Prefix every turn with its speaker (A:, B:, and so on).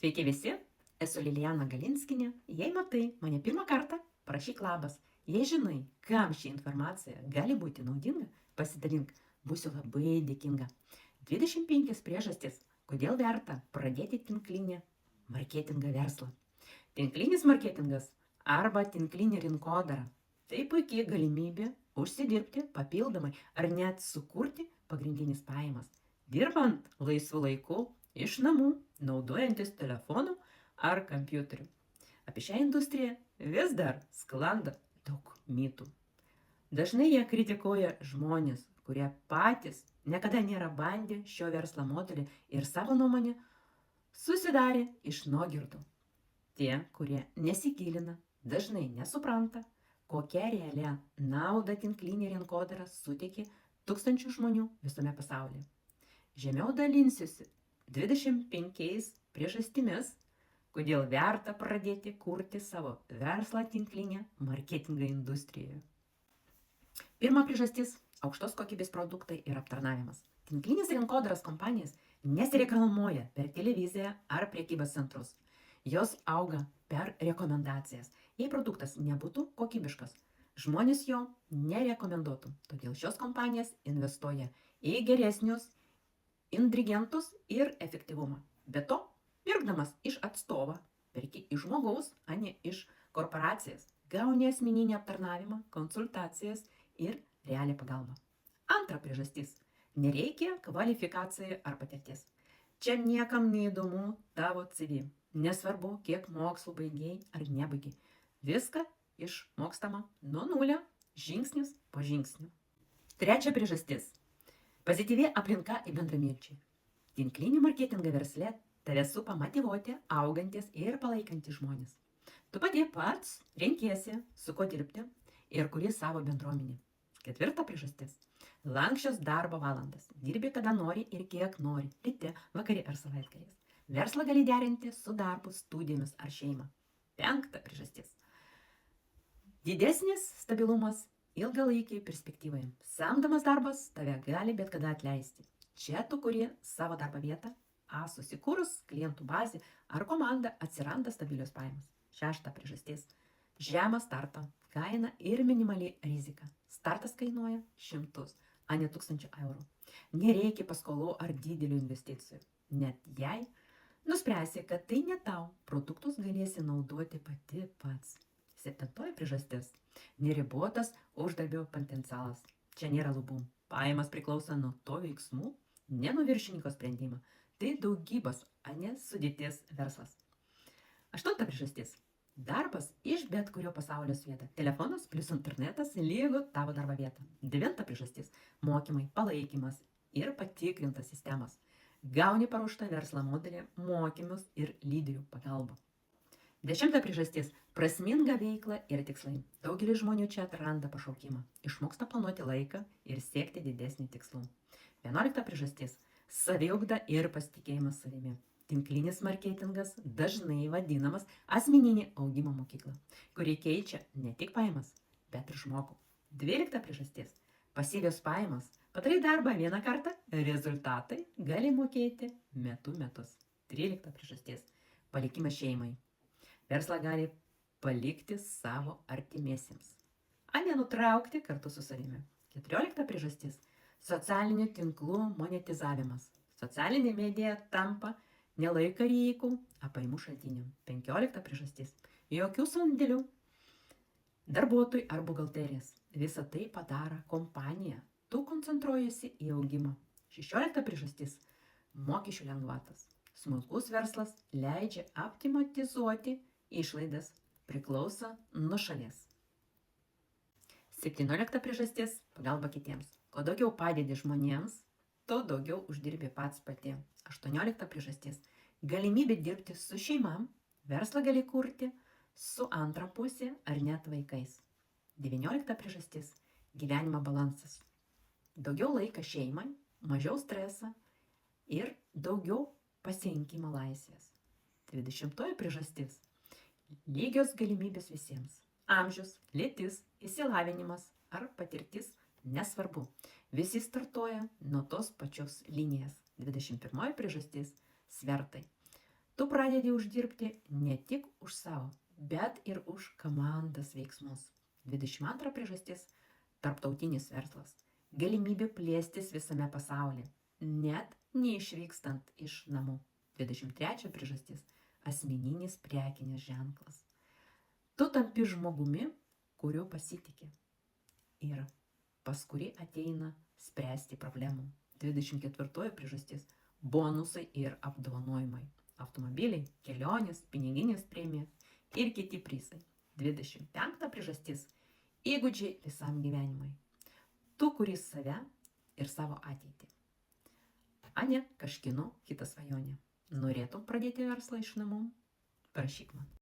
A: Sveiki visi, esu Lilijana Galinskienė. Jei matai mane pirmą kartą, parašyk labas. Jei žinai, kam ši informacija gali būti naudinga, pasidalink, būsiu labai dėkinga. 25 priežastis, kodėl verta pradėti tinklinį marketingą verslą. Tinklinis marketingas arba tinklinė rinkodara – tai puikiai galimybė užsidirbti papildomai ar net sukurti pagrindinis pajamas, dirbant laisvu laiku iš namų, naudojantis telefonu ar kompiuteriu. Apie šią industriją vis dar sklando daug mitų. Dažnai jie kritikuoja žmonės, kurie patys niekada nėra bandę šio verslo modelį ir savo nuomonę susidarė iš nuogirdų. Tie, kurie nesigilina, dažnai nesupranta, kokią realią naudą tinklinė rinkodara suteikia tūkstančių žmonių visame pasaulyje. Žemiau dalinsiuosi 25 priežastimis, kodėl verta pradėti kurti savo verslą tinklinę marketingo industrijoje. Pirma priežastis – aukštos kokybės produktai ir aptarnavimas. Tinklinės rinkodaros kompanijas nesireklamuoja per televiziją ar prekybos centrus. Jos auga per rekomendacijas. Jei produktas nebūtų kokybiškas, žmonės jo nerekomenduotų. Todėl šios kompanijos investuoja į geresnius ingredientus ir efektyvumą. Be to, pirkdamas iš atstovo, perki iš žmogaus, o ne iš korporacijas, gauni asmeninį aptarnavimą, konsultacijas ir realią pagalbą. Antra priežastis – nereikia kvalifikacijų ar patirties. Čia niekam neįdomu tavo CV. Nesvarbu, kiek mokslų baigei ar nebaigiai. Viską išmokstama nuo nulio, žingsnis po žingsnio. Trečia priežastis – pozityvi aplinka ir bendramiečiai. Tinklinį marketingą versle tave supa motyvuoti, augantis ir palaikantis žmonės. Tu pats renkiesi, su kuo dirbti ir kuri savo bendruomenį. Ketvirta priežastis – lanksčios darbo valandas. Dirbi kada nori ir kiek nori, ryte, vakare ar savaitgaliais. Verslą gali derinti su darbu, studijomis ar šeima. Penkta priežastis – didesnis stabilumas ilgalaikiai perspektyvai. Samdomas darbas tave gali bet kada atleisti. Čia tu kuri savo darbo vietą, susikūrus klientų bazę ar komandą atsiranda stabilios pajamos. Šešta priežastis – žemas starto kaina ir minimali rizika. Startas kainuoja 100, o ne 1000 eurų. Nereikia paskolų ar didelių investicijų. Net jei nuspręsi, kad tai ne tau, produktus galėsi naudoti pats. Septintoji priežastis – neribotas uždarbio potencialas. Čia nėra lubų. Pajamas priklauso nuo to veiksmų, ne nuo viršininko sprendimo. Tai daugybos, o ne sudėties verslas. Aštunta priežastis – darbas iš bet kurio pasaulio vietą. Telefonas plus internetas lygu tavo darbo vietą. Devinta priežastis – mokymai, palaikymas ir patikrintas sistemas. Gauni paruoštą verslo modelį, mokymus ir lyderių pagalbą. Dešimta priežastis – prasminga veikla ir tikslai. Daugelis žmonių čia atranda pašaukimą, išmoksta planuoti laiką ir siekti didesnį tikslų. 11 priežastis – saviugda ir pasitikėjimas savimi. Tinklinis marketingas dažnai vadinamas asmeninė augimo mokykla, kuri keičia ne tik pajamas, bet ir žmogų. 12 priežastis – pasyvios pajamos. Padarai darbą vieną kartą, rezultatai gali mokėti metus. 13 priežastis – palikimas šeimai. Verslą gali palikti savo artimiesiems, o ne nutraukti kartu su savimi. 14 priežastis – socialinių tinklų monetizavimas. Socialinė medija tampa ne laiką reikų, o pajamų šaltinių. 15 priežastis – jokių sandėlių, darbuotojų ar buhalterijas. Visą tai padaro kompanija. Tu koncentruojasi į augimą. 16 priežastis – mokesčių lengvatas. Smulkus verslas leidžia optimizuoti išlaidas, priklauso nuo šalies. 17 priežastis – pagalba kitiems. Kuo daugiau padedi žmonėms, tuo daugiau uždirbi pats pati. 18 priežastis – galimybė dirbti su šeimam, verslą gali kurti su antra pusė ar net vaikais. 19 priežastis – gyvenimo balansas. Daugiau laiko šeimai, mažiau streso ir daugiau pasirinkimo laisvės. 20 priežastis – lygios galimybės visiems. Amžius, lytis, išsilavinimas ar patirtis nesvarbu. Visi startuoja nuo tos pačios linijos. 21 priežastis – svertai. Tu pradedi uždirbti ne tik už savo, bet ir už komandos veiksmus. 22 priežastis - tarptautinis verslas. Galimybė plėstis visame pasaulyje, net neišvykstant iš namų. 23 priežastis - asmeninis prekinis ženklas. Tu tampi žmogumi, kuriuo pasitikė ir pas kurį ateina spręsti problemų. 24 priežastis - bonusai ir apdovanojimai. Automobiliai, kelionės, piniginės premijos ir kiti prizai. 25 priežastis - įgūdžiai visam gyvenimui. Tu kuri save ir savo ateitį. Ane kažkieno kita svajonė. Norėtum pradėti verslą iš namų? Parašyk man.